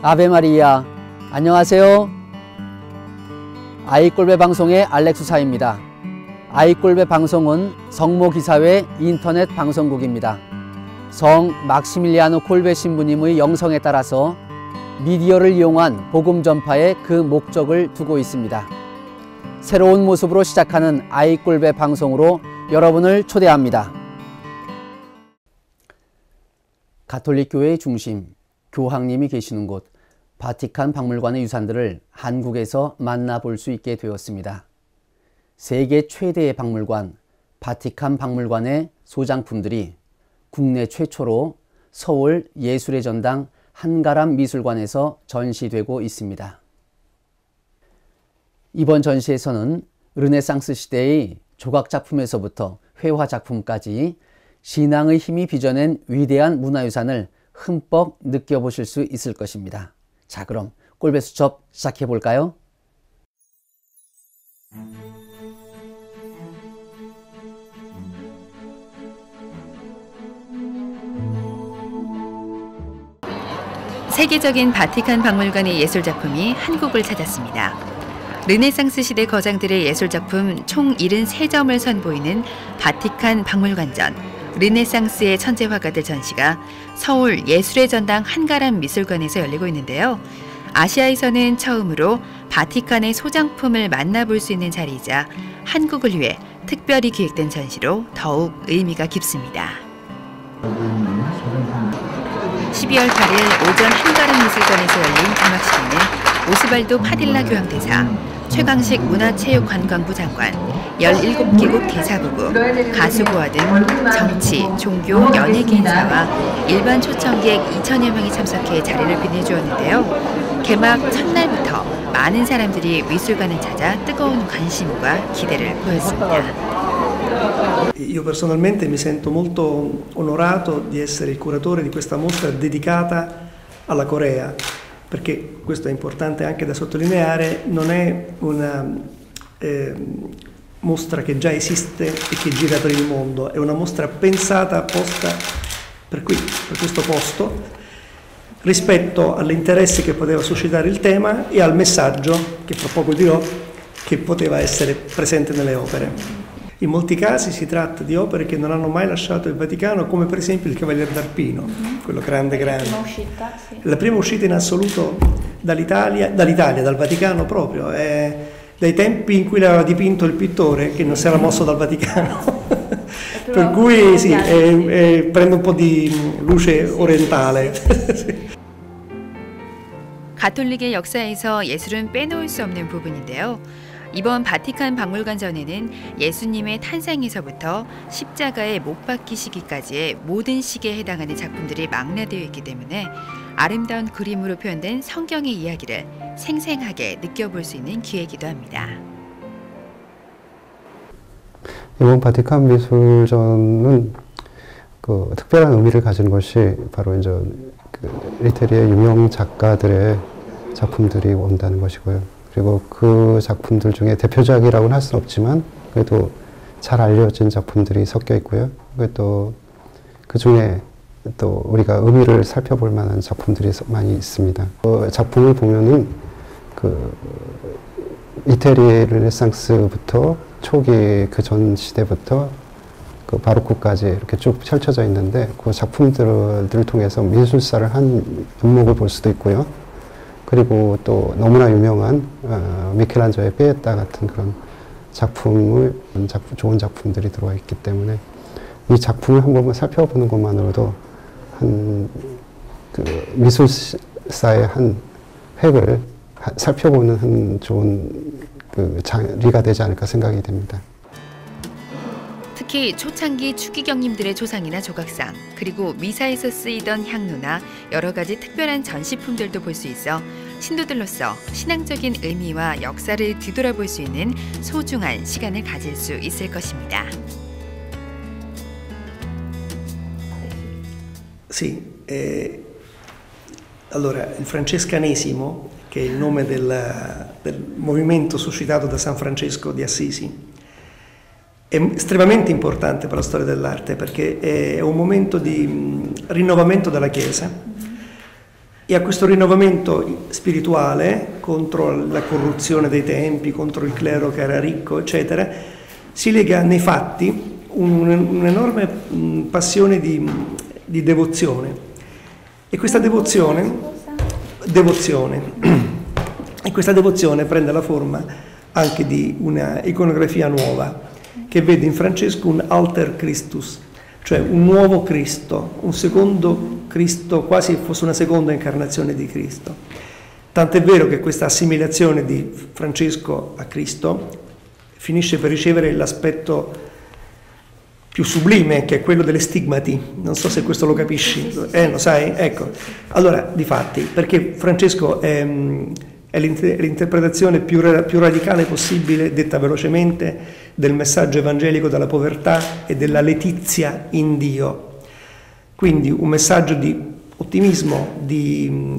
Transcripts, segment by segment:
아베 마리아. 안녕하세요. 아이꼴배 방송의 알렉수사입니다. 아이꼴배 방송은 성모기사회 인터넷 방송국입니다. 성 막시밀리아노 콜베 신부님의 영성에 따라서 미디어를 이용한 복음 전파에 그 목적을 두고 있습니다. 새로운 모습으로 시작하는 아이꼴배 방송으로 여러분을 초대합니다. 가톨릭 교회의 중심, 교황님이 계시는 곳 바티칸 박물관의 유산들을 한국에서 만나볼 수 있게 되었습니다. 세계 최대의 박물관, 바티칸 박물관의 소장품들이 국내 최초로 서울 예술의 전당 한가람 미술관에서 전시되고 있습니다. 이번 전시에서는 르네상스 시대의 조각작품에서부터 회화작품까지 신앙의 힘이 빚어낸 위대한 문화유산을 흠뻑 느껴보실 수 있을 것입니다. 자, 그럼 꼴배 수첩 시작해 볼까요? 세계적인 바티칸 박물관의 예술작품이 한국을 찾았습니다. 르네상스 시대 거장들의 예술작품 총 73점을 선보이는 바티칸 박물관전 르네상스의 천재 화가들 전시가 서울 예술의 전당 한가람 미술관에서 열리고 있는데요. 아시아에서는 처음으로 바티칸의 소장품을 만나볼 수 있는 자리이자 한국을 위해 특별히 기획된 전시로 더욱 의미가 깊습니다. 12월 8일 오전 한가람 미술관에서 열린 개막식에는 오스발도 파딜라 교황대사, 최강식 문화체육관광부 장관, 17개국 대사부부, 가수고화 등 정치, 종교, 연예계 인사와 일반 초청객 2천여 명이 참석해 자리를 빛내주었는데요. 개막 첫날부터 많은 사람들이 미술관을 찾아 뜨거운 관심과 기대를 보였습니다. Io personalmente mi sento molto onorato di essere il curatore di questa mostra dedicata alla Corea, perché questo è importante anche da sottolineare, non è una mostra che già esiste e che gira per il mondo, è una mostra pensata apposta per qui, per questo posto, rispetto all'interesse che poteva suscitare il tema e al messaggio, che fra poco dirò, che poteva essere presente nelle opere. In molti casi si tratta di opere che non hanno mai lasciato il Vaticano, come per esempio il Cavalier d'Arpino, quello grande. La prima uscita, sì. La prima uscita in assoluto dall'Italia, dal Vaticano proprio, dai tempi in cui l'aveva dipinto il pittore, che non si era mosso dal Vaticano. Per cui sì, prende un po' di luce orientale. sì. 가톨릭의 역사에서 예술은 빼놓을 수 없는 부분인데요. 이번 바티칸 박물관전에는 예수님의 탄생에서부터 십자가에 못 박히시기까지의 모든 시기에 해당하는 작품들이 망라되어 있기 때문에 아름다운 그림으로 표현된 성경의 이야기를 생생하게 느껴볼 수 있는 기회이기도 합니다. 이번 바티칸 미술전은 특별한 의미를 가진 것이 바로 이제 이태리의 유명 작가들의 작품들이 온다는 것이고요. 그리고 그 작품들 중에 대표작이라고는 할 수는 없지만 그래도 잘 알려진 작품들이 섞여 있고요. 또 그 중에 또 우리가 의미를 살펴볼 만한 작품들이 많이 있습니다. 그 작품을 보면은 이태리 르네상스부터 초기 그 전 시대부터 바로크까지 이렇게 쭉 펼쳐져 있는데 그 작품들을 통해서 미술사를 한 면목을 볼 수도 있고요. 그리고 또 너무나 유명한 미켈란젤로의 피에타 같은 그런 좋은 작품들이 들어와 있기 때문에 이 작품을 한 번만 살펴보는 것만으로도 미술사의 한 획을 살펴보는 한 좋은 자리가 되지 않을까 생각이 됩니다. 특히 초창기 추기경님들의 조상이나 조각상, 그리고 미사에서 쓰이던 향로나 여러 가지 특별한 전시품들도 볼 수 있어 신도들로서 신앙적인 의미와 역사를 뒤돌아볼 수 있는 소중한 시간을 가질 수 있을 것입니다. Sì, allora il francescanesimo, che è il nome del movimento suscitato da San Francesco di Assisi, è estremamente importante per la storia dell'arte perché è un momento di rinnovamento della Chiesa e e a questo rinnovamento spirituale contro la corruzione dei tempi, contro il clero che era ricco, eccetera, si lega nei fatti un'enorme passione di devozione. E questa devozione prende la forma anche di una iconografia nuova che vede in Francesco un alter Christus, cioè un nuovo Cristo, un secondo Cristo, quasi fosse una seconda incarnazione di Cristo. Tant'è vero che questa assimilazione di Francesco a Cristo finisce per ricevere l'aspetto più sublime, che è quello delle stigmati. Non so se questo lo capisci. Lo sai? Ecco. Allora, difatti, perché Francesco è l'interpretazione più radicale possibile, detta velocemente, del messaggio evangelico della povertà e della letizia in Dio. Quindi un messaggio di ottimismo, di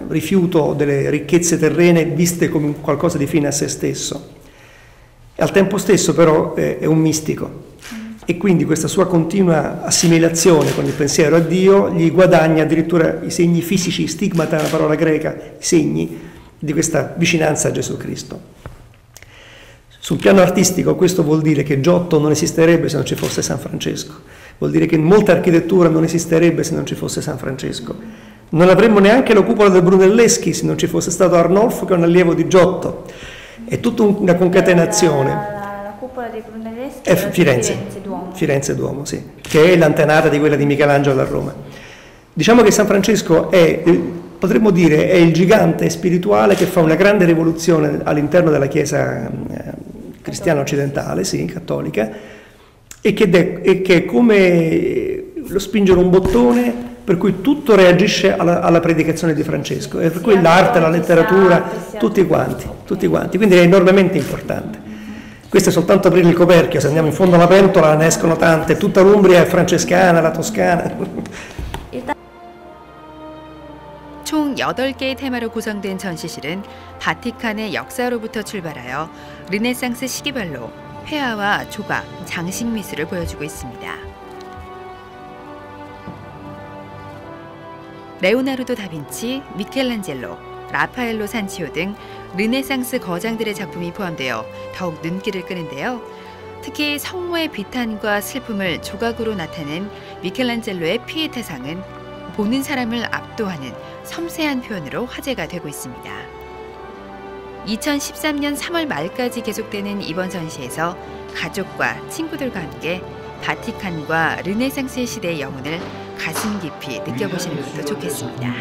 rifiuto delle ricchezze terrene viste come qualcosa di fine a se stesso. E al tempo stesso però è un mistico. E quindi questa sua continua assimilazione con il pensiero a Dio gli guadagna addirittura i segni fisici, stigmata è una parola greca, i segni di questa vicinanza a Gesù Cristo. Sul piano artistico questo vuol dire che Giotto non esisterebbe se non ci fosse San Francesco, vuol dire che molta architettura non esisterebbe se non ci fosse San Francesco. Non avremmo neanche la cupola del Brunelleschi se non ci fosse stato Arnolfo, che è un allievo di Giotto. È tutta una concatenazione. La cupola dei Brunelleschi è Firenze Duomo, sì, che è l'antenata di quella di Michelangelo a Roma. Diciamo che San Francesco potremmo dire, è il gigante spirituale che fa una grande rivoluzione all'interno della Chiesa cristiana occidentale, sì, cattolica, e che è come lo spingere un bottone per cui tutto reagisce alla predicazione di Francesco, e per cui l'arte, la letteratura, tutti quanti, quindi è enormemente importante. Questo è soltanto aprire il coperchio, se andiamo in fondo alla pentola ne escono tante, tutta l'Umbria è francescana, la Toscana. 총 8개의 테마로 구성된 전시실은 바티칸의 역사로부터 출발하여 르네상스 시기별로 회화와 조각, 장식 미술을 보여주고 있습니다. 레오나르도 다빈치, 미켈란젤로, 라파엘로 산치오 등 르네상스 거장들의 작품이 포함되어 더욱 눈길을 끄는데요. 특히 성모의 비탄과 슬픔을 조각으로 나타낸 미켈란젤로의 피에타상은 보는 사람을 압도하는 섬세한 표현으로 화제가 되고 있습니다. 2013년 3월 말까지 계속되는 이번 전시에서 가족과 친구들과 함께 바티칸과 르네상스 시대의 영혼을 가슴 깊이 느껴보시는 것도 좋겠습니다.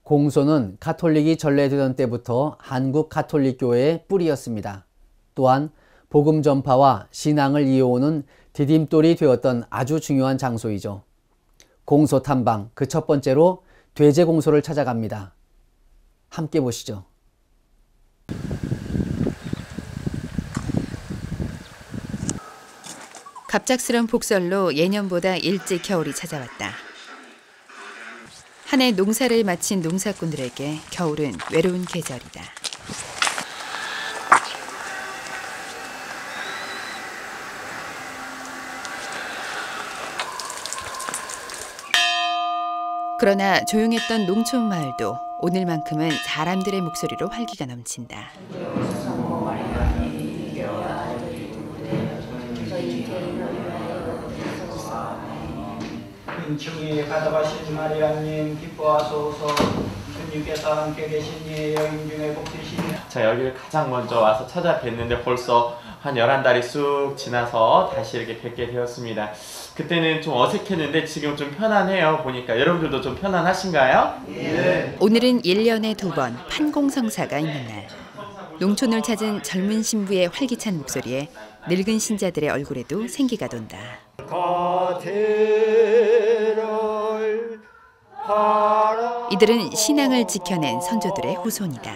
공소는 가톨릭이 전래되던 때부터 한국 가톨릭교회의 뿌리였습니다. 또한 복음 전파와 신앙을 이어오는 디딤돌이 되었던 아주 중요한 장소이죠. 공소 탐방 그 첫 번째로 돼지공소를 찾아갑니다. 함께 보시죠. 갑작스런 폭설로 예년보다 일찍 겨울이 찾아왔다. 한 해 농사를 마친 농사꾼들에게 겨울은 외로운 계절이다. 그러나 조용했던 농촌 마을도 오늘만큼은 사람들의 목소리로 활기가 넘친다. 은총이 가져가신 마리아님 기뻐하소서. 주님께서 함께 계시니 여인 중에 복되시니. 자, 여기를 가장 먼저 와서 찾아뵀는데 벌써 한 11달이 쑥 지나서 다시 이렇게 뵙게 되었습니다. 그때는 좀 어색했는데 지금 좀 편안해요. 보니까 여러분들도 좀 편안하신가요? 네. 오늘은 1년에 2번 판공성사가 있는 날. 농촌을 찾은 젊은 신부의 활기찬 목소리에 늙은 신자들의 얼굴에도 생기가 돈다. 이들은 신앙을 지켜낸 선조들의 후손이다.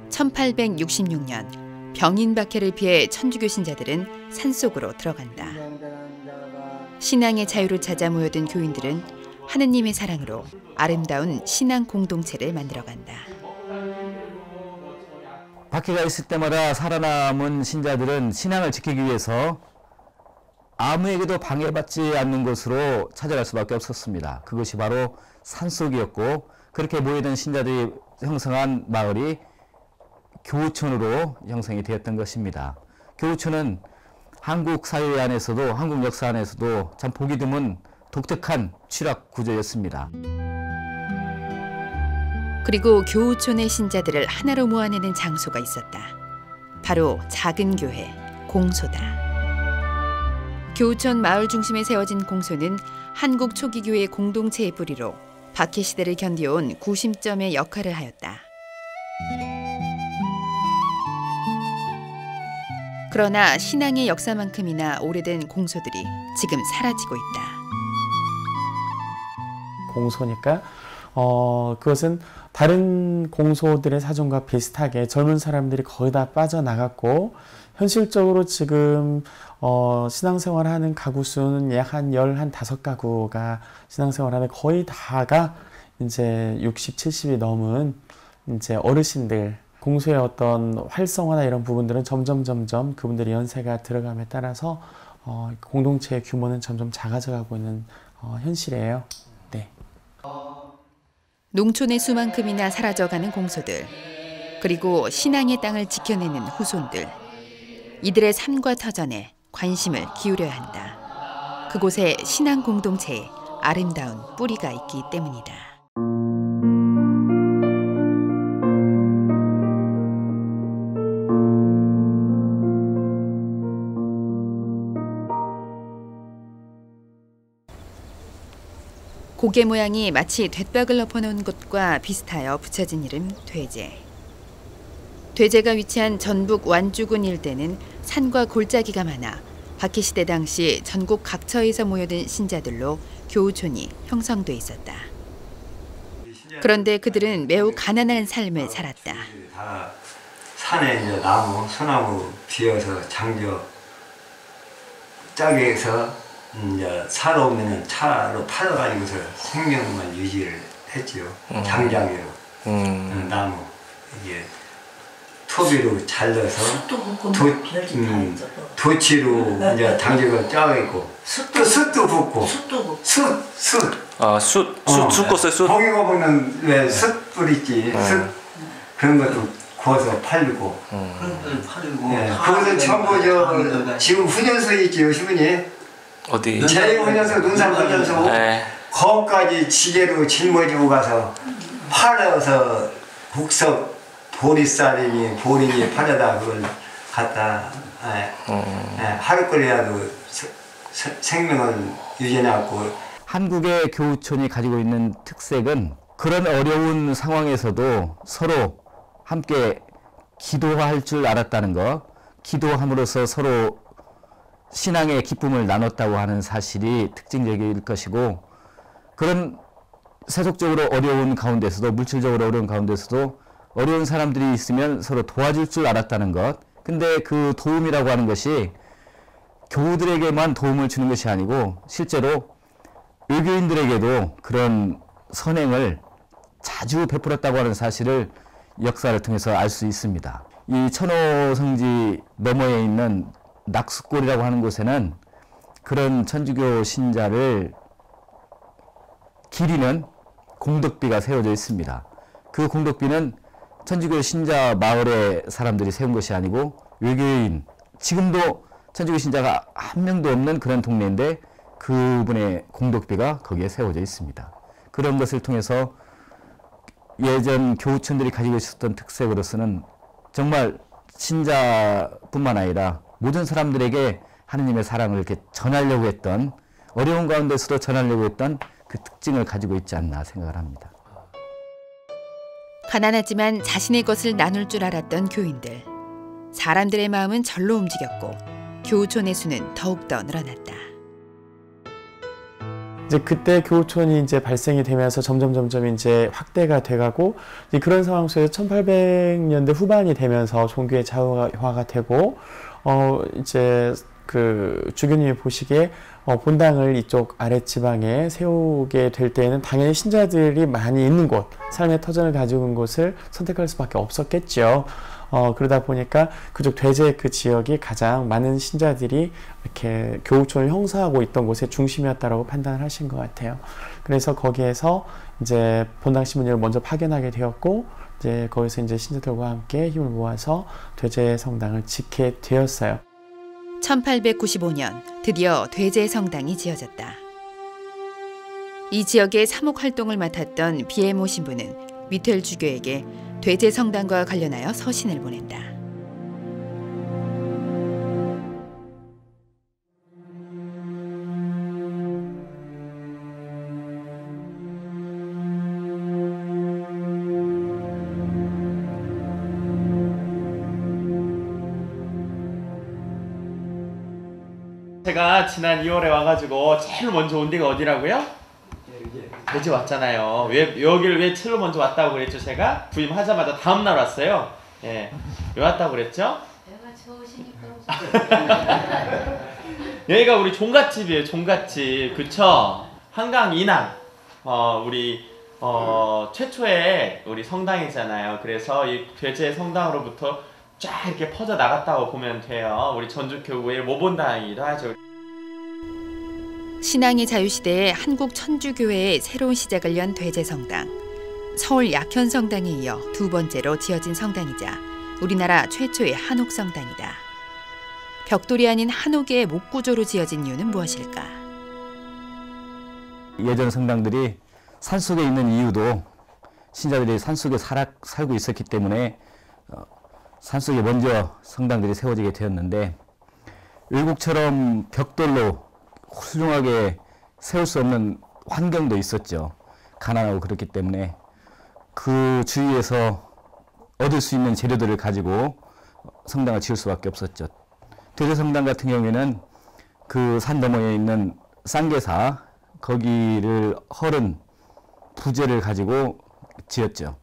1866년 병인박해를 피해 천주교 신자들은 산속으로 들어간다. 신앙의 자유를 찾아 모여든 교인들은 하느님의 사랑으로 아름다운 신앙 공동체를 만들어간다. 박해가 있을 때마다 살아남은 신자들은 신앙을 지키기 위해서 아무에게도 방해받지 않는 곳으로 찾아갈 수밖에 없었습니다. 그것이 바로 산속이었고, 그렇게 모이던 신자들이 형성한 마을이 교우촌으로 형성이 되었던 것입니다. 교우촌은 한국 사회 안에서도, 한국 역사 안에서도 참 보기 드문 독특한 취락 구조였습니다. 그리고 교우촌의 신자들을 하나로 모아내는 장소가 있었다. 바로 작은 교회, 공소다. 교우촌 마을 중심에 세워진 공소는 한국 초기 교회 공동체의 뿌리로 박해 시대를 견디어온 구심점의 역할을 하였다. 그러나 신앙의 역사만큼이나 오래된 공소들이 지금 사라지고 있다. 공소니까 그것은 다른 공소들의 사정과 비슷하게 젊은 사람들이 거의 다 빠져나갔고, 현실적으로 지금 신앙생활하는 가구 수는 약 한 15가구가 신앙생활하는, 거의 다가 이제 60, 70이 넘은 이제 어르신들. 공소의 어떤 활성화나 이런 부분들은 점점 그분들의 연세가 들어감에 따라서 공동체의 규모는 점점 작아져가고 있는 현실이에요. 네. 농촌의 수만큼이나 사라져가는 공소들, 그리고 신앙의 땅을 지켜내는 후손들. 이들의 삶과 터전에 관심을 기울여야 한다. 그곳에 신앙 공동체의 아름다운 뿌리가 있기 때문이다. 고개 모양이 마치 돛박을 엎어놓은 것과 비슷하여 붙여진 이름 돼제. 돼제가 위치한 전북 완주군 일대는 산과 골짜기가 많아 박해시대 당시 전국 각처에서 모여든 신자들로 교우촌이 형성돼 있었다. 그런데 그들은 매우 가난한 삶을 살았다. 다 산에 이제 나무, 소나무 비어서 장저 짝에 해서 이제 차로 오면은 차로 팔아가지고서 생명만 유지를 했지요. 장작으로 나무 이게 토비로 잘라서 도치로 이제 장작을 짜고 숯도 붓고 숯 거기 가보면 왜 숯불 있지. 숯 그런 것도 구워서 팔고. 예, 그것은 전부 지금 훈련소 있지요, 시분이. 어디? 제1훈련소, 논산훈련소. 네. 거기까지 지게로 짊어지고 가서 팔아서 국석 보리쌀이니 보리니 팔아다 그걸 갖다 하루거리라도 생명을 유지해놨고. 한국의 교우촌이 가지고 있는 특색은 그런 어려운 상황에서도 서로 함께 기도할 줄 알았다는 것, 기도함으로써 서로 신앙의 기쁨을 나눴다고 하는 사실이 특징적일 것이고, 그런 세속적으로 어려운 가운데서도, 물질적으로 어려운 가운데서도 어려운 사람들이 있으면 서로 도와줄 줄 알았다는 것. 근데 그 도움이라고 하는 것이 교우들에게만 도움을 주는 것이 아니고 실제로 외교인들에게도 그런 선행을 자주 베풀었다고 하는 사실을 역사를 통해서 알 수 있습니다. 이 천호성지 너머에 있는 낙숫골이라고 하는 곳에는 그런 천주교 신자를 기리는 공덕비가 세워져 있습니다. 그 공덕비는 천주교 신자 마을의 사람들이 세운 것이 아니고 외교인, 지금도 천주교 신자가 한 명도 없는 그런 동네인데 그분의 공덕비가 거기에 세워져 있습니다. 그런 것을 통해서 예전 교우촌들이 가지고 있었던 특색으로서는 정말 신자뿐만 아니라 모든 사람들에게 하느님의 사랑을 이렇게 전하려고 했던, 어려운 가운데서도 전하려고 했던 그 특징을 가지고 있지 않나 생각을 합니다. 가난하지만 자신의 것을 나눌 줄 알았던 교인들. 사람들의 마음은 절로 움직였고 교우촌의 수는 더욱더 늘어났다. 이제 그때 교우촌이 이제 발생이 되면서 점점 이제 확대가 돼가고, 이제 그런 상황 속에서 1800년대 후반이 되면서 종교의 자유화가 되고, 이제 그 주교님이 보시기에 본당을 이쪽 아랫지방에 세우게 될 때에는 당연히 신자들이 많이 있는 곳, 삶의 터전을 가지고 있는 곳을 선택할 수밖에 없었겠죠. 그러다 보니까 그쪽 대제 그 지역이 가장 많은 신자들이 이렇게 교우촌을 형성하고 있던 곳의 중심이었다라고 판단을 하신 것 같아요. 그래서 거기에서 이제 본당 신문을 먼저 파견하게 되었고, 이제 거기서 이제 신자들과 함께 힘을 모아서 되제 성당을 짓게 되었어요. 1895년 드디어 되제 성당이 지어졌다. 이 지역의 사목 활동을 맡았던 비에모 신부는 미텔 주교에게 되제 성당과 관련하여 서신을 보냈다. 제가 지난 2월에 와가지고 제일 먼저 온 데가 어디라고요? 되제 왔잖아요. 여기를 왜 제일 먼저 왔다고 그랬죠? 제가 부임하자마자 다음날 왔어요. 예, 왜 왔다고 그랬죠? 내가 좋으시니까. 여기가 우리 종갓집이에요. 종갓집. 그쵸? 한강 이남. 우리 최초의 우리 성당이잖아요. 그래서 이 되제 성당으로부터 쫙 이렇게 퍼져 나갔다고 보면 돼요. 우리 전주교구의 모본당이기도 하죠. 신앙의 자유시대에 한국 천주교회의 새로운 시작을 연 되제 성당. 서울 약현성당에 이어 두 번째로 지어진 성당이자 우리나라 최초의 한옥 성당이다. 벽돌이 아닌 한옥의 목구조로 지어진 이유는 무엇일까? 예전 성당들이 산속에 있는 이유도 신자들이 산속에 살고 있었기 때문에 산속에 먼저 성당들이 세워지게 되었는데, 외국처럼 벽돌로 훌륭하게 세울 수 없는 환경도 있었죠. 가난하고 그렇기 때문에 그 주위에서 얻을 수 있는 재료들을 가지고 성당을 지을 수밖에 없었죠. 되제 성당 같은 경우에는 그 산 너머에 있는 쌍계사, 거기를 헐은 부재를 가지고 지었죠.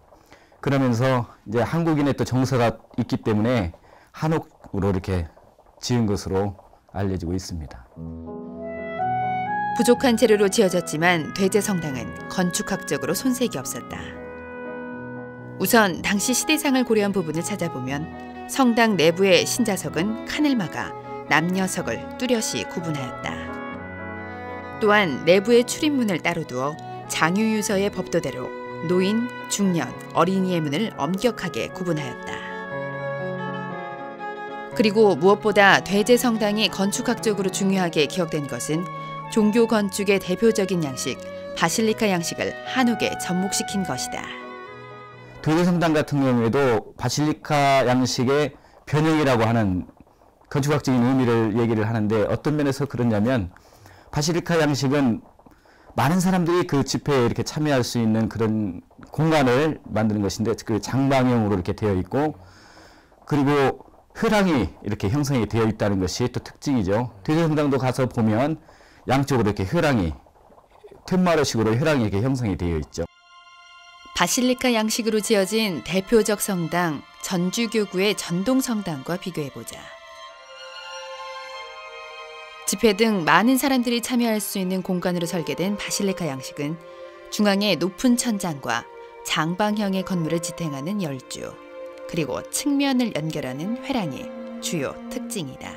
그러면서 이제 한국인의 또 정서가 있기 때문에 한옥으로 이렇게 지은 것으로 알려지고 있습니다. 부족한 재료로 지어졌지만 되제 성당은 건축학적으로 손색이 없었다. 우선 당시 시대상을 고려한 부분을 찾아보면 성당 내부의 신자석은 칸을 막아 남녀석을 뚜렷이 구분하였다. 또한 내부의 출입문을 따로 두어 장유유서의 법도대로 노인, 중년, 어린이의 문을 엄격하게 구분하였다. 그리고 무엇보다 되제 성당이 건축학적으로 중요하게 기억된 것은 종교 건축의 대표적인 양식, 바실리카 양식을 한옥에 접목시킨 것이다. 되제 성당 같은 경우에도 바실리카 양식의 변형이라고 하는 건축학적인 의미를 얘기를 하는데, 어떤 면에서 그러냐면 바실리카 양식은 많은 사람들이 그 집회에 이렇게 참여할 수 있는 그런 공간을 만드는 것인데, 그 장방형으로 이렇게 되어 있고, 그리고 회랑이 이렇게 형성이 되어 있다는 것이 또 특징이죠. 되제 성당도 가서 보면 양쪽으로 이렇게 회랑이, 툇마루식으로 회랑이 이렇게 형성이 되어 있죠. 바실리카 양식으로 지어진 대표적 성당 전주교구의 전동성당과 비교해보자. 집회 등 많은 사람들이 참여할 수 있는 공간으로 설계된 바실리카 양식은 중앙에 높은 천장과 장방형의 건물을 지탱하는 열주, 그리고 측면을 연결하는 회랑이 주요 특징이다.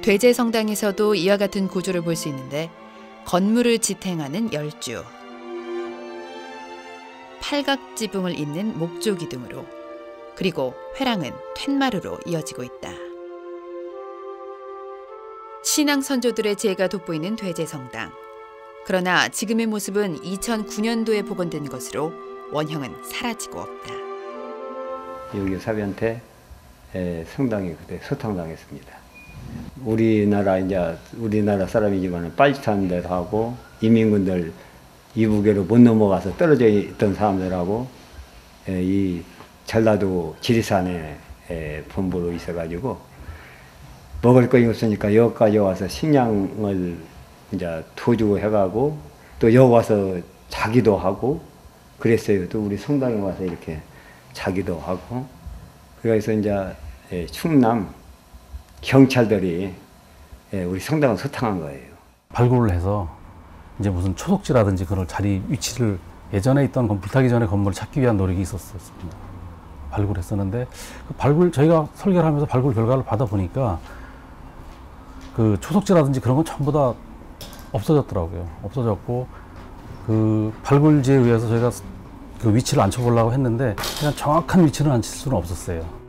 되제 성당에서도 이와 같은 구조를 볼 수 있는데, 건물을 지탱하는 열주, 팔각지붕을 잇는 목조기둥으로, 그리고 회랑은 툇마루로 이어지고 있다. 신앙 선조들의 지혜가 돋보이는 되제 성당. 그러나 지금의 모습은 2009년도에 복원된 것으로 원형은 사라지고 없다. 여기 사비한테 성당이 그때 소탕당했습니다. 우리나라 사람이지만 빨치타는 데도 하고, 이민군들 이북으로 못 넘어가서 떨어져 있던 사람들하고 이 전라도 지리산에 본부로 있어가지고 먹을 것이 없으니까 여기까지 와서 식량을 이제 도주고 해가고, 또 여기 와서 자기도 하고 그랬어요. 또 우리 성당에 와서 이렇게 자기도 하고. 그래서 이제 충남 경찰들이 우리 성당을 소탕한 거예요. 발굴을 해서 이제 무슨 초속지라든지 그런 자리 위치를 예전에 있던 불타기 전에 건물을 찾기 위한 노력이 있었습니다. 발굴했었는데 저희가 설계를 하면서 발굴 결과를 받아보니까 그 초속지라든지 그런 건 전부 다 없어졌더라고요. 없어졌고 그 발굴지에 의해서 저희가 그 위치를 앉혀보려고 했는데 그냥 정확한 위치는 앉힐 수는 없었어요.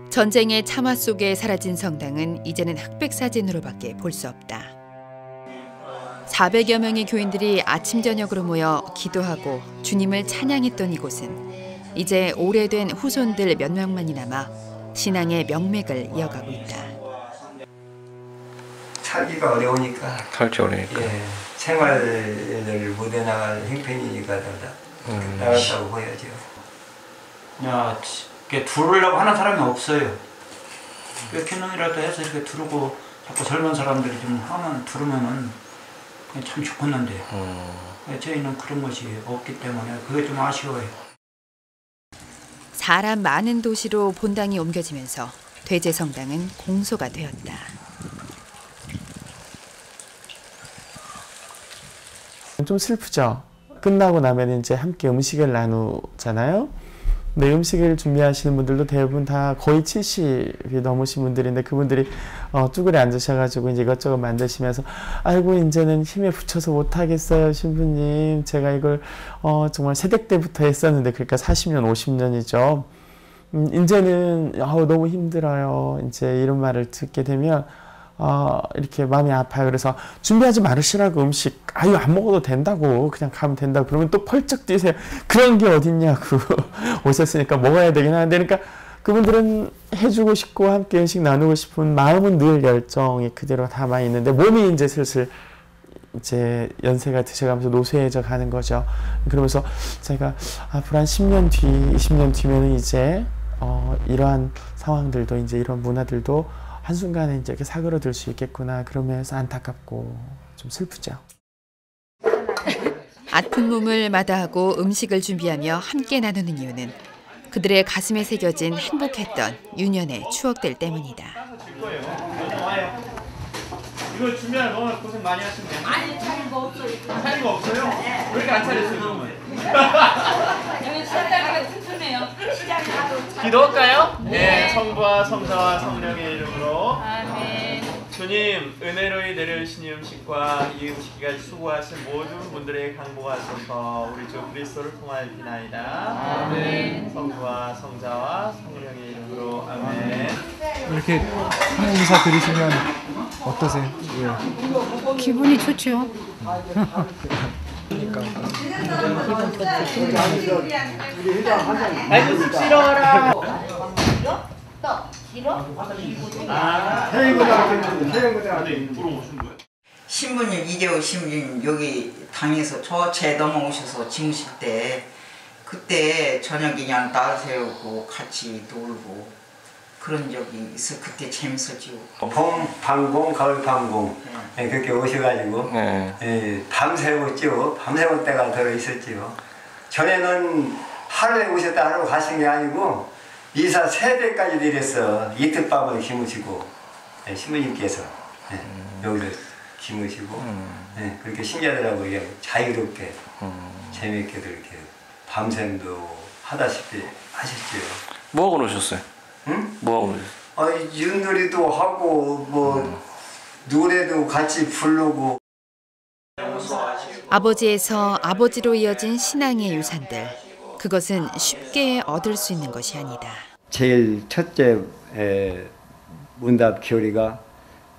전쟁의 참화 속에 사라진 성당은 이제는 흑백 사진으로밖에 볼 수 없다. 400여 명의 교인들이 아침 저녁으로 모여 기도하고 주님을 찬양했던 이곳은 이제 오래된 후손들 몇 명만이 남아 신앙의 명맥을 이어가고 있다. 살기가 어려우니까. 살기 어려우니까. 예, 생활을 못해 나갈 형편이니까 나갔다고 보여죠. 야, 이렇게 두르려고 하는 사람이 없어요. 몇 놈이라도 해서 이렇게 두르고 자꾸 젊은 사람들이 좀 하면 두르면은 그냥 참 좋겠는데 저희는 그런 것이 없기 때문에 그게 좀 아쉬워요. 사람 많은 도시로 본당이 옮겨지면서 돼지성당은 공소가 되었다. 좀 슬프죠. 끝나고 나면 이제 함께 음식을 나누잖아요. 근데 음식을 준비하시는 분들도 대부분 다 거의 70이 넘으신 분들인데 그분들이 쭈그려 앉으셔가지고 이제 이것저것 만드시면서 아이고 이제는 힘에 부쳐서 못하겠어요 신부님. 제가 이걸 정말 새댁 때부터 했었는데 그러니까 40년 50년이죠. 이제는 너무 힘들어요. 이제 이런 말을 듣게 되면 이렇게 마음이 아파요. 그래서 준비하지 말으시라고 음식 아유 안 먹어도 된다고 그냥 가면 된다고 그러면 또 펄쩍 뛰세요. 그런 게 어딨냐고 오셨으니까 먹어야 되긴 하는데 그러니까 그분들은 해주고 싶고 함께 음식 나누고 싶은 마음은 늘 열정이 그대로 담아 있는데 몸이 이제 슬슬 이제 연세가 드셔가면서 노쇠해져 가는 거죠. 그러면서 제가 앞으로 한 10년 뒤 20년 뒤면은 이제 이러한 상황들도 이제 이런 문화들도 한순간에 이제 이렇게 사그러들 수 있겠구나 그러면서 안타깝고 좀 슬프죠. 아픈 몸을 마다하고 음식을 준비하며 함께 나누는 이유는 그들의 가슴에 새겨진 행복했던 유년의 추억들 때문이다. 이거 준비하면 너무 고생 많이 하시네요. 아니 차린 거 없어요. 차린 거 없어요? 왜 이렇게 안 차렸어요 그러면? 여기 시작하기가 튼튼해요. 시작이 하도 기도할까요? 네. 성부와 성자와 성령의 이름으로. 아멘. 주님, 은혜로이 내려주신 이 음식과 이 음식까지 수고하신 모든 분들의 강복하소서 우리 주 그리스도를 통하여 비나이다. 아멘. 성부와 성자와 성령의 이름으로. 아멘. 이렇게 하는 인사 드리시면 어떠세요? 예. 기분이 좋죠. 아이고 쑥 싫어라. 신부님 이재호 신부님 여기 당에서 저채 넘어오셔서 지무실 때 그때 저녁에 그냥 날 세우고 같이 놀고 그런 적이 있어. 그때 재밌었지요. 봄 방공, 가을 방공 그렇게 오셔가지고 밤새웠죠. 밤새울 때가 들어 있었지요. 전에는 하루에 오셨다 하루 가신 게 아니고 미사 3대까지 드렸어. 이틀 밤을 기무시고 신부님께서 여기서 기무시고 그렇게 신자들하고 자유롭게 재미있게도 이렇게 밤샘도 하다시피 하셨죠. 뭐하고 노셨어요? 응? 뭐하고 노셨어요? 윷놀이도 하고 뭐 노래도 같이 부르고. 아버지에서 아버지로 이어진 신앙의 유산들. 그것은 쉽게 얻을 수 있는 것이 아니다. 제일 첫째 문답 교리가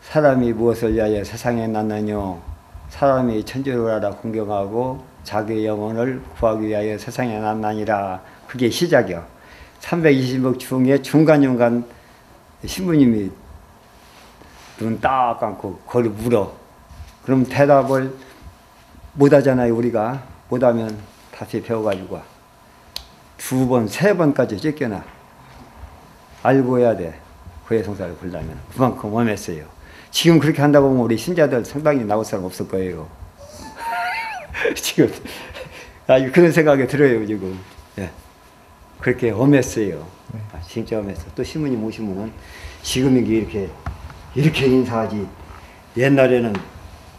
사람이 무엇을 위하여 세상에 났느뇨 사람이 천주를 알아 공경하고 자기 영혼을 구하기 위하여 세상에 났나니라. 그게 시작이야. 320억 중에 중간중간 신부님이 눈 딱 감고 그걸 물어. 그럼 대답을 못하잖아요. 우리가 못하면 다시 배워가지고 2번, 3번까지 쫓겨나. 알고 해야 돼. 구해성사를 보려면. 그만큼 엄했어요. 지금 그렇게 한다고 보면 우리 신자들 상당히 나올 사람 없을 거예요. 지금 그런 생각이 들어요. 지금. 예. 그렇게 엄했어요. 진짜 엄했어. 또 신부님 오시면 지금 이렇게 이렇게 인사하지. 옛날에는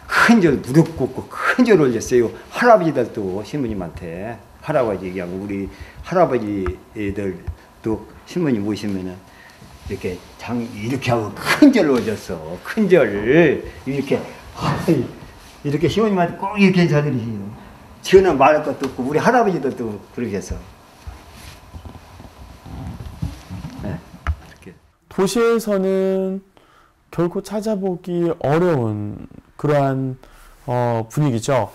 큰 절 무릎 꿇고 큰 절 올렸어요. 할아버지들도 신부님한테 할아버지 얘기하고 우리 할아버지들도 신부님 모시면은 이렇게 이렇게 하고 큰 절 올렸어. 큰 절 이렇게 신부님한테 꼭 이렇게 인사드리세요. 저는 말할 것도 없고 우리 할아버지들도 그러셨어. 네. 이렇게. 도시에서는 결코 찾아보기 어려운 그러한 분위기죠.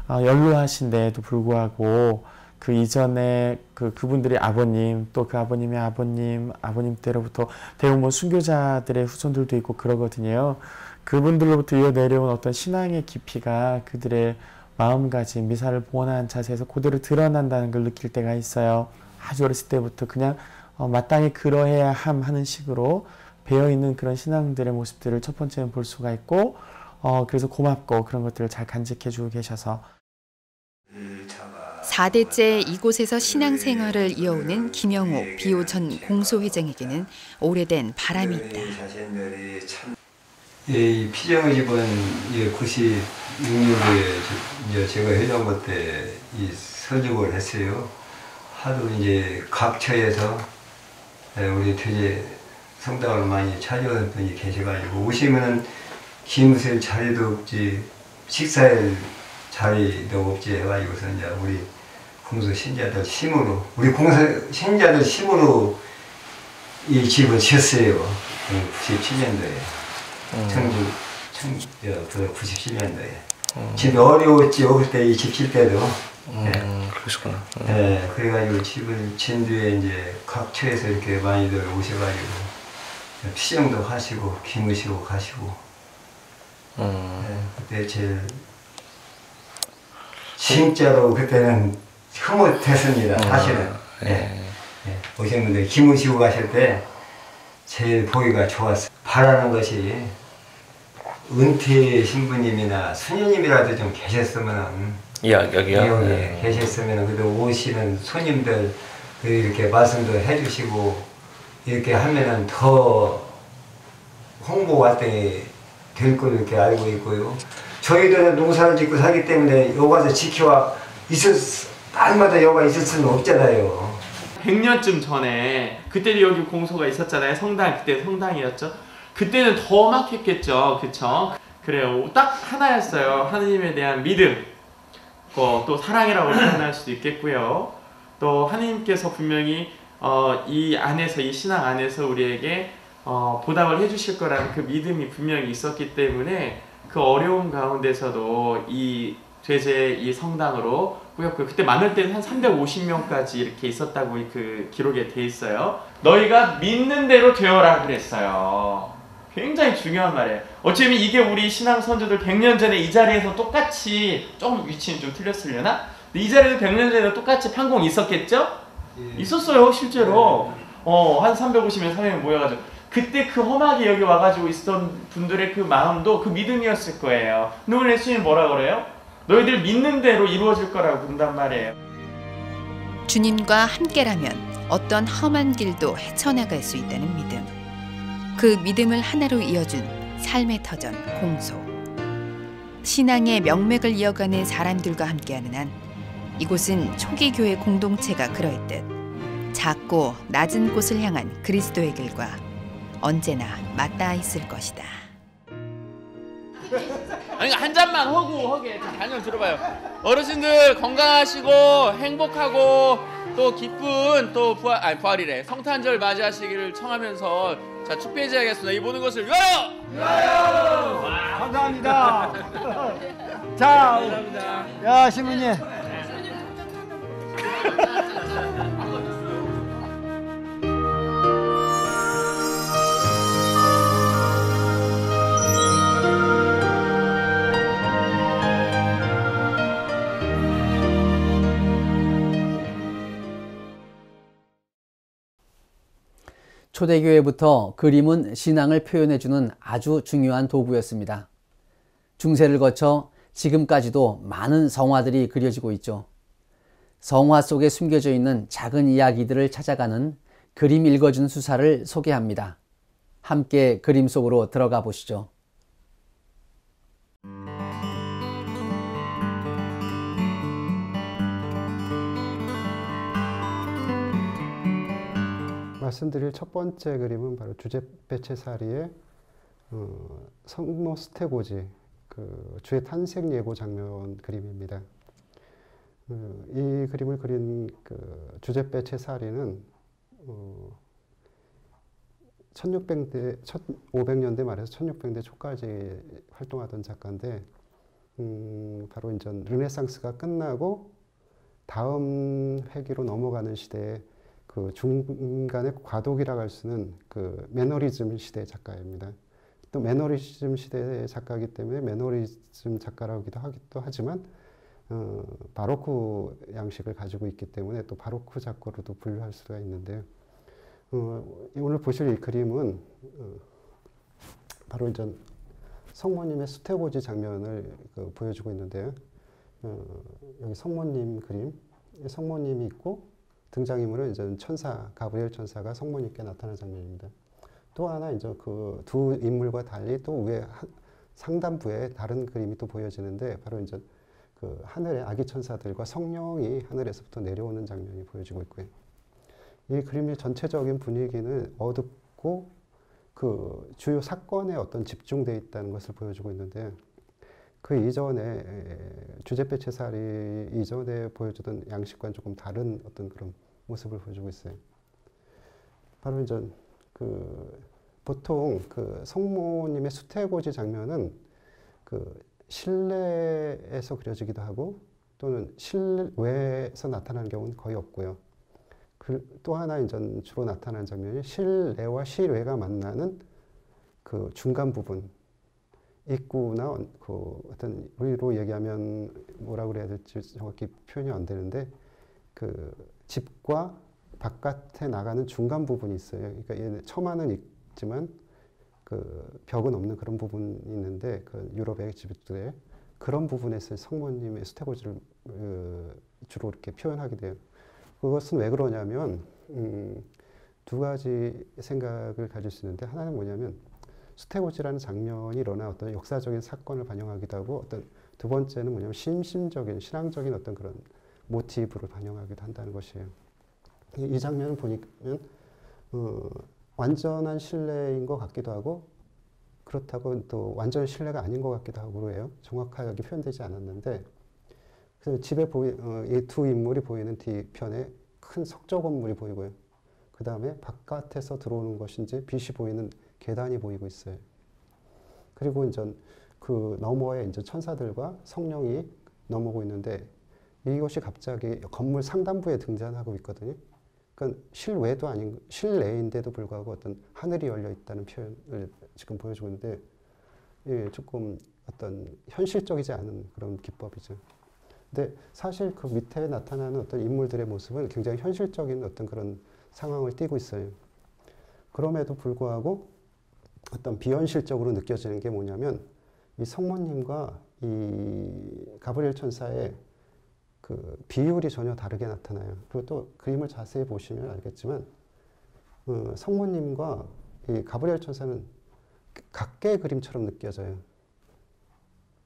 연로하신데도 불구하고 그 이전에 그분들의 아버님, 또 그 아버님의 아버님 때로부터 대부분 순교자들의 후손들도 있고 그러거든요. 그분들로부터 이어내려온 어떤 신앙의 깊이가 그들의 마음가짐, 미사를 보완한 자세에서 그대로 드러난다는 걸 느낄 때가 있어요. 아주 어렸을 때부터 그냥 마땅히 그러해야 하는 식으로 배어있는 그런 신앙들의 모습들을 첫 번째는 볼 수가 있고 그래서 고맙고 그런 것들을 잘 간직해주고 계셔서 4대째 이곳에서 신앙생활을 이어오는 김영호 비오 전 공소회장에게는 오래된 바람이 있다. 이 피정의 집은 96년도에 제가 회장부 때 이 설립을 했어요. 하도 이제 각 처에서 우리 퇴제 성당을 많이 찾아오는 분이 계셔가지고 오시면은 기무실 자리도 없지 식사할 자리도 없지 해가지고서 이제 우리 공소 신자들 힘으로 이 집을 지었어요. 97년도에 97년도에 집이 어려웠죠. 그때 이 집 질 때도. 그러시구나. 네, 그래가지고 집을 진 뒤에 이제 각 처에서 이렇게 많이들 오셔가지고 피정도 하시고 기무시고 가시고. 네, 그때 제일 진짜로 그때는 흐뭇했습니다. 사실은. 네. 네. 오신 분들 기무시고 가실 때 제일 보기가 좋았어요. 바라는 것이 은퇴 신부님이나 수녀님이라도 좀 계셨으면 여기요? 네. 계셨으면 그래도 오시는 손님들 이렇게 말씀도 해주시고 이렇게 하면은 더 홍보 활동이 될 걸 이렇게 알고 있고요. 저희들은 농사를 짓고 살기 때문에 여기 와서 지켜와 날마다 여기가 있을 수는 없잖아요. 100년쯤 전에 그때도 여기 공소가 있었잖아요. 성당, 그때 성당이었죠. 그때는 더 막혔겠죠. 그쵸? 그래요. 딱 하나였어요. 하느님에 대한 믿음, 또 사랑이라고 표현할 수도 있겠고요. 또 하느님께서 분명히 이 안에서, 이 신앙 안에서 우리에게 보답을 해주실 거라는 그 믿음이 분명히 있었기 때문에 그 어려움 가운데서도 이 죄제 이 성당으로 꾸였고요. 그때 많을 때는 한 350명까지 이렇게 있었다고 그 기록에 돼 있어요. 너희가 믿는 대로 되어라 그랬어요. 굉장히 중요한 말이에요. 어쩌면 이게 우리 신앙 선조들 100년 전에 이 자리에서 똑같이, 조금 위치는 좀 틀렸으려나? 이 자리에서 100년 전에 똑같이 판공이 있었겠죠? 있었어요, 실제로. 한 350명, 300명 모여가지고. 그때 그 험하게 여기 와가지고 있었던 분들의 그 마음도 그 믿음이었을 거예요. 근데 오늘 예수님이 뭐라 그래요? 너희들 믿는 대로 이루어질 거라고 그런단 말이에요. 주님과 함께라면 어떤 험한 길도 헤쳐나갈 수 있다는 믿음. 그 믿음을 하나로 이어준 삶의 터전 공소. 신앙의 명맥을 이어가는 사람들과 함께하는 한 이곳은 초기 교회 공동체가 그럴듯 작고 낮은 곳을 향한 그리스도의 길과 언제나 맞닿아 있을 것이다. 아니 한 잔만 허구하게 단연 들어봐요. 어르신들 건강하시고 행복하고 또 기쁜 또 부활이래 성탄절 맞이하시기를 청하면서 자 축배제하겠습니다. 이 모든 것을 위하여! 위하여! 감사합니다. 자, 감사합니다. 야 신부님. 초대교회부터 그림은 신앙을 표현해주는 아주 중요한 도구였습니다. 중세를 거쳐 지금까지도 많은 성화들이 그려지고 있죠. 성화 속에 숨겨져 있는 작은 이야기들을 찾아가는 그림 읽어주는 수사를 소개합니다. 함께 그림 속으로 들어가 보시죠. 말씀드릴 첫 번째 그림은 바로 주제페 체사리의 성모 스테고지, 그 주의 탄생 예고 장면 그림입니다. 이 그림을 그린 그 주제페 체사리는 1500년대 말에서 1600년대 초까지 활동하던 작가인데, 바로 이제 르네상스가 끝나고 다음 회기로 넘어가는 시대에 그 중간에 과도기라고 할 수 있는 그 매너리즘 시대 작가입니다. 또 매너리즘 시대의 작가이기 때문에 매너리즘 작가라고도 하기도 하지만 바로크 양식을 가지고 있기 때문에 또 바로크 작가로도 분류할 수가 있는데요. 오늘 보실 이 그림은 바로 이제 성모님의 수태고지 장면을 보여주고 있는데요. 여기 성모님 그림, 성모님이 있고 등장인물은 이제 천사, 가브리엘 천사가 성모님께 나타나는 장면입니다. 또 하나 이제 그 두 인물과 달리 또 위에 상단부에 다른 그림이 또 보여지는데, 바로 이제 그 하늘의 아기 천사들과 성령이 하늘에서부터 내려오는 장면이 보여지고 있고요. 이 그림의 전체적인 분위기는 어둡고 그 주요 사건에 어떤 집중되어 있다는 것을 보여주고 있는데, 그 이전에 주제페 체사리 이전에 보여주던 양식과는 조금 다른 어떤 그런 모습을 보여주고 있어요. 바로 이제 그 보통 그 성모님의 수태고지 장면은 그 실내에서 그려지기도 하고 또는 실외에서 나타나는 경우는 거의 없고요. 또 하나 이제 주로 나타나는 장면이 실내와 실외가 만나는 그 중간 부분, 입구나 그 어떤 우리로 얘기하면 뭐라고 그래야 될지 정확히 표현이 안 되는데, 그 집과 바깥에 나가는 중간 부분이 있어요. 그러니까 얘는 처마는 있지만 그 벽은 없는 그런 부분이 있는데, 그 유럽의 집들에 그런 부분에서 성모님의 수태고지를 주로 이렇게 표현하게 돼요. 그것은 왜 그러냐면 두 가지 생각을 가질 수 있는데, 하나는 뭐냐면 수태고지라는 장면이 일어나 어떤 역사적인 사건을 반영하기도 하고, 어떤 두 번째는 뭐냐면 심신적인 신앙적인 어떤 그런 모티브를 반영하기도 한다는 것이에요. 이 장면을 보니까 완전한 신뢰인 것 같기도 하고, 그렇다고 또 완전 신뢰가 아닌 것 같기도 하고 그래요. 정확하게 표현되지 않았는데, 그 집에 이 두 인물이 보이는 뒤편에 큰 석조 건물이 보이고요. 그 다음에 바깥에서 들어오는 것인지 빛이 보이는 계단이 보이고 있어요. 그리고 이제 그 너머에 이제 천사들과 성령이 넘어오고 있는데, 이것이 갑자기 건물 상단부에 등장하고 있거든요. 그러니까 실외도 아닌, 실내인데도 불구하고 어떤 하늘이 열려 있다는 표현을 지금 보여주고 있는데, 예, 조금 어떤 현실적이지 않은 그런 기법이죠. 근데 사실 그 밑에 나타나는 어떤 인물들의 모습은 굉장히 현실적인 어떤 그런 상황을 띠고 있어요. 그럼에도 불구하고 어떤 비현실적으로 느껴지는 게 뭐냐면, 이 성모님과 이 가브리엘 천사의 그 비율이 전혀 다르게 나타나요. 그리고 또 그림을 자세히 보시면 알겠지만, 성모님과 이 가브리엘 천사는 각계의 그림처럼 느껴져요.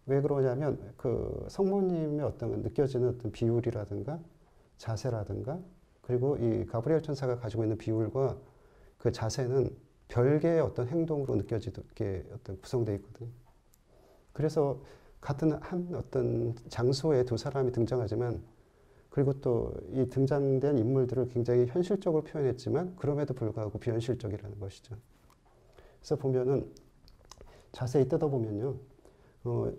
왜 그러냐면, 그 성모님의 어떤 느껴지는 어떤 비율이라든가 자세라든가, 그리고 이 가브리엘 천사가 가지고 있는 비율과 그 자세는 별개의 어떤 행동으로 느껴지게 어떤 구성되어 있거든요. 그래서 같은 한 어떤 장소에 두 사람이 등장하지만, 그리고 또 이 등장된 인물들을 굉장히 현실적으로 표현했지만 그럼에도 불구하고 비현실적이라는 것이죠. 그래서 보면은 자세히 뜯어보면요,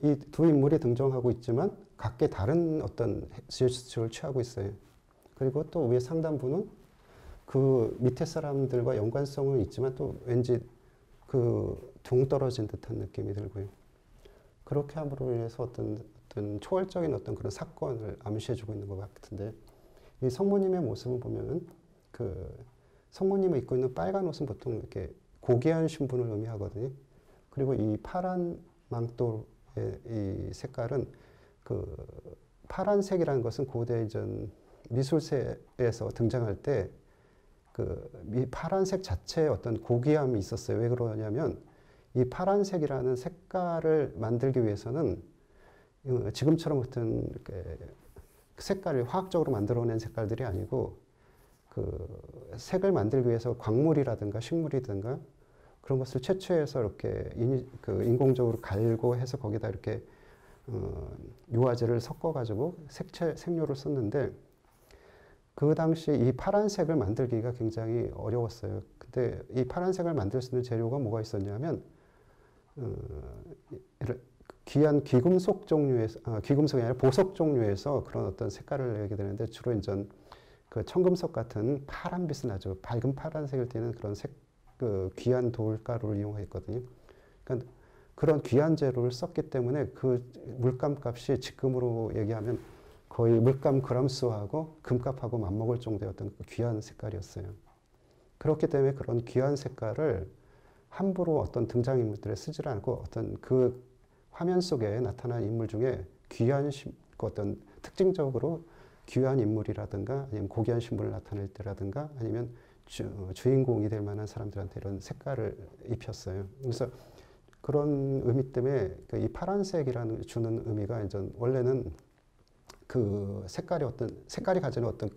이 두 인물이 등장하고 있지만 각기 다른 어떤 제스처를 취하고 있어요. 그리고 또 위에 상단부는 그 밑에 사람들과 연관성은 있지만 또 왠지 그 동떨어진 듯한 느낌이 들고요. 그렇게 함으로 인해서 어떤 초월적인 어떤 그런 사건을 암시해주고 있는 것 같은데, 이 성모님의 모습을 보면은 그 성모님이 입고 있는 빨간 옷은 보통 이렇게 고귀한 신분을 의미하거든요. 그리고 이 파란 망토의 이 색깔은 그 파란색이라는 것은 고대 이전 미술사에서 등장할 때 이 파란색 자체에 어떤 고귀함이 있었어요. 왜 그러냐면 이 파란색이라는 색깔을 만들기 위해서는 지금처럼 어떤 색깔을 화학적으로 만들어낸 색깔들이 아니고 그 색을 만들기 위해서 광물이라든가 식물이든가 그런 것을 채취해서 이렇게 인공적으로 갈고 해서 거기다 이렇게 유화제를 섞어가지고 색료를 썼는데 그 당시 이 파란색을 만들기가 굉장히 어려웠어요. 근데 이 파란색을 만들 수 있는 재료가 뭐가 있었냐면 귀한 귀금속 종류에서 귀금속이 아니라 보석 종류에서 그런 어떤 색깔을 내게 되는데 주로 이제 그 청금속 같은 파란빛은 아주 밝은 파란색을 띠는 그런 귀한 돌가루를 이용했거든요. 그러니까 그런 귀한 재료를 썼기 때문에 그 물감 값이 지금으로 얘기하면 거의 물감 그람수하고 금값하고 맞먹을 정도의 어떤 귀한 색깔이었어요. 그렇기 때문에 그런 귀한 색깔을 함부로 어떤 등장인물들에 쓰지 않고 어떤 그 화면 속에 나타난 인물 중에 어떤 특징적으로 귀한 인물이라든가 아니면 고귀한 신분을 나타낼 때라든가 아니면 주인공이 될 만한 사람들한테 이런 색깔을 입혔어요. 그래서 그런 의미 때문에 이 파란색이라는 주는 의미가 이제 원래는 그 색깔이 가지는 어떤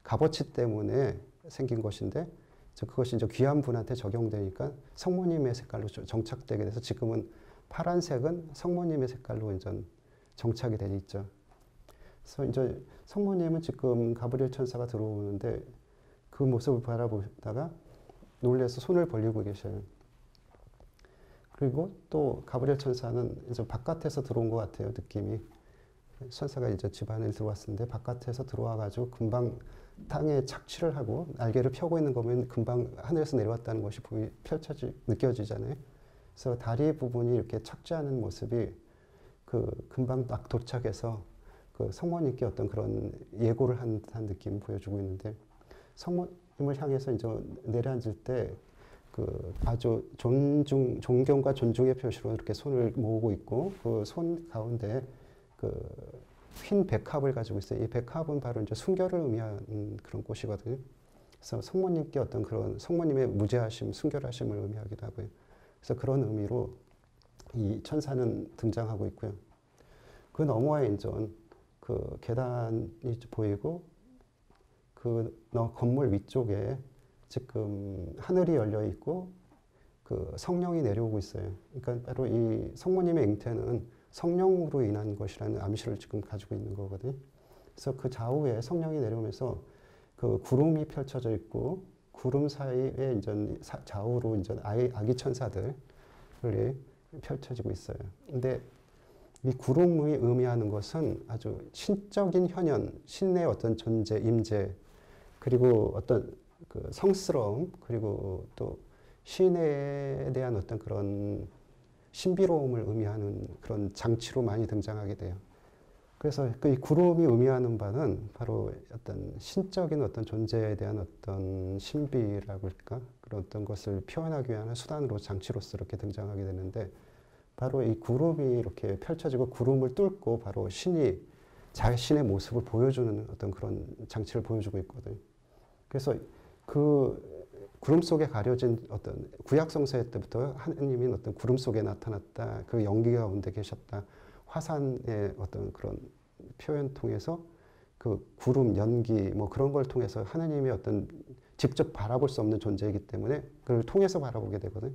값어치 때문에 생긴 것인데 그것이 이제 귀한 분한테 적용되니까 성모님의 색깔로 정착되게 돼서 지금은 파란색은 성모님의 색깔로 이제 정착이 돼 있죠. 그래서 이제 성모님은 지금 가브리엘 천사가 들어오는데 그 모습을 바라보다가 놀라서 손을 벌리고 계셔요. 그리고 또 가브리엘 천사는 이제 바깥에서 들어온 것 같아요, 느낌이. 천사가 이제 집 안에 들어왔는데 바깥에서 들어와가지고 금방 땅에 착취를 하고 날개를 펴고 있는 거면 금방 하늘에서 내려왔다는 것이 느껴지잖아요. 그래서 다리 부분이 이렇게 착지하는 모습이 금방 딱 도착해서 성모님께 어떤 그런 예고를 한 듯한 느낌을 보여주고 있는데 성모님을 향해서 이제 내려앉을 때 아주 존경과 존중의 표시로 이렇게 손을 모으고 있고 그 손 가운데 흰 백합을 가지고 있어요. 이 백합은 바로 이제 순결을 의미하는 그런 꽃이거든요. 그래서 성모님께 어떤 그런 성모님의 무죄하심, 순결하심을 의미하기도 하고요. 그래서 그런 의미로 이 천사는 등장하고 있고요. 그 너머에 이제 그 계단이 보이고 건물 위쪽에 지금 하늘이 열려 있고 성령이 내려오고 있어요. 그러니까 바로 이 성모님의 잉태는 성령으로 인한 것이라는 암시를 지금 가지고 있는 거거든요. 그래서 그 좌우에 성령이 내려오면서 그 구름이 펼쳐져 있고 구름 사이에 이제 좌우로 이제 아기 천사들이 펼쳐지고 있어요. 근데 이 구름이 의미하는 것은 아주 신적인 현현, 신의 어떤 존재, 임재, 그리고 어떤 그 성스러움, 그리고 또 신에 대한 어떤 그런 신비로움을 의미하는 그런 장치로 많이 등장하게 돼요. 그래서 이 구름이 의미하는 바는 바로 어떤 신적인 어떤 존재에 대한 어떤 신비라고 할까? 그런 어떤 것을 표현하기 위한 수단으로 장치로서 이렇게 등장하게 되는데 바로 이 구름이 이렇게 펼쳐지고 구름을 뚫고 바로 신이 자신의 모습을 보여주는 어떤 그런 장치를 보여주고 있거든요. 그래서 그 구름 속에 가려진 어떤 구약 성서 때부터 하느님이 어떤 구름 속에 나타났다. 그 연기 가운데 계셨다. 화산의 어떤 그런 표현 통해서 그 구름, 연기 뭐 그런 걸 통해서 하느님의 어떤 직접 바라볼 수 없는 존재이기 때문에 그걸 통해서 바라보게 되거든요.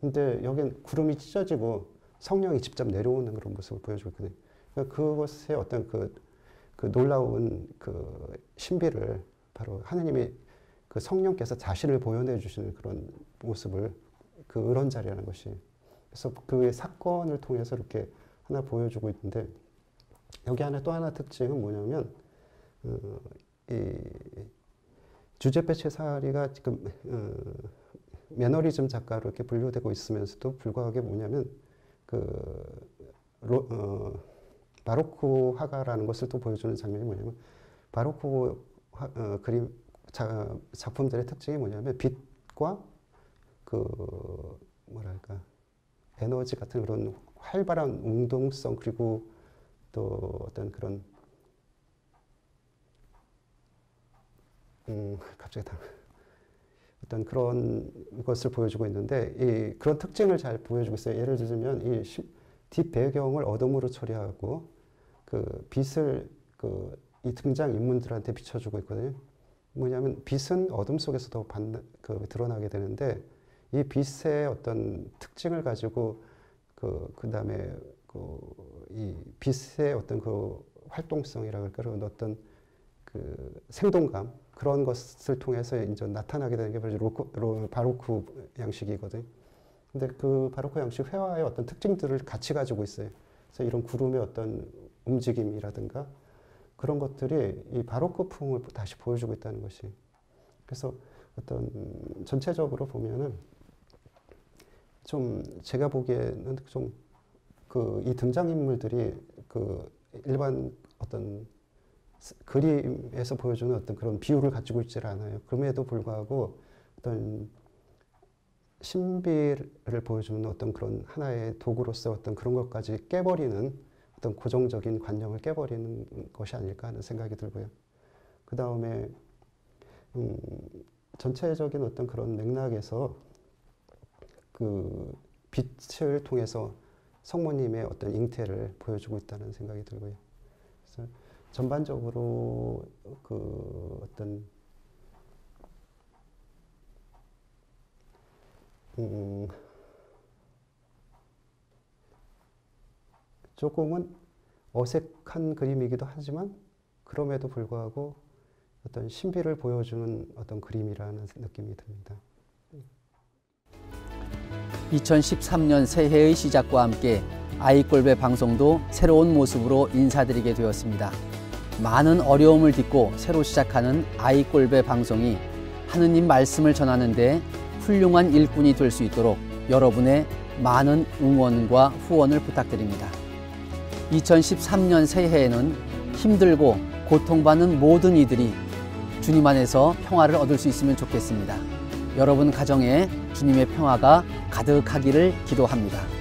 근데 여긴 구름이 찢어지고 성령이 직접 내려오는 그런 모습을 보여주고 있거든요. 그러니까 그것의 어떤 그 놀라운 그 신비를 바로 하느님이 그 성령께서 자신을 보여내 주시는 그런 모습을 그런 자리라는 것이. 그래서 그 사건을 통해서 이렇게 하나 보여주고 있는데 여기 안에 또 하나 특징은 뭐냐면 이 주제페 체사리가 지금 매너리즘 작가로 이렇게 분류되고 있으면서도 불구하고 뭐냐면 바로크 화가라는 것을 또 보여주는 장면이 뭐냐면 바로크 그림 작품들의 특징이 뭐냐면 빛과 뭐랄까 에너지 같은 그런 활발한 운동성 그리고 또 어떤 그런 갑자기 어떤 그런 것을 보여주고 있는데 그런 특징을 잘 보여주고 있어요. 예를 들면 이 뒷배경을 어둠으로 처리하고 그 빛을 이 등장 인물들한테 비춰주고 있거든요. 뭐냐면 빛은 어둠 속에서 더 드러나게 되는데 이 빛의 어떤 특징을 가지고 그다음에 이 빛의 어떤 그 활동성이라 할까 그런 어떤 그 생동감 그런 것을 통해서 이제 나타나게 되는 게 바로 바로크 양식이거든요. 근데 그 바로크 양식 회화의 어떤 특징들을 같이 가지고 있어요. 그래서 이런 구름의 어떤 움직임이라든가 그런 것들이 이 바로크풍을 다시 보여주고 있다는 것이. 그래서 어떤 전체적으로 보면은 좀 제가 보기에는 좀 이 등장인물들이 일반 어떤 그림에서 보여주는 어떤 그런 비율을 가지고 있지 않아요. 그럼에도 불구하고 어떤 신비를 보여주는 어떤 그런 하나의 도구로서 어떤 그런 것까지 깨버리는 어떤 고정적인 관념을 깨버리는 것이 아닐까 하는 생각이 들고요. 그 다음에 전체적인 어떤 그런 맥락에서 그 빛을 통해서 성모님의 어떤 잉태를 보여주고 있다는 생각이 들고요. 그래서 전반적으로 어떤 조금은 어색한 그림이기도 하지만 그럼에도 불구하고 어떤 신비를 보여주는 어떤 그림이라는 느낌이 듭니다. 2013년 새해의 시작과 함께 아이꼴배 방송도 새로운 모습으로 인사드리게 되었습니다. 많은 어려움을 딛고 새로 시작하는 아이꼴배 방송이 하느님 말씀을 전하는 데 훌륭한 일꾼이 될 수 있도록 여러분의 많은 응원과 후원을 부탁드립니다. 2013년 새해에는 힘들고 고통받는 모든 이들이 주님 안에서 평화를 얻을 수 있으면 좋겠습니다. 여러분 가정에 주님의 평화가 가득하기를 기도합니다.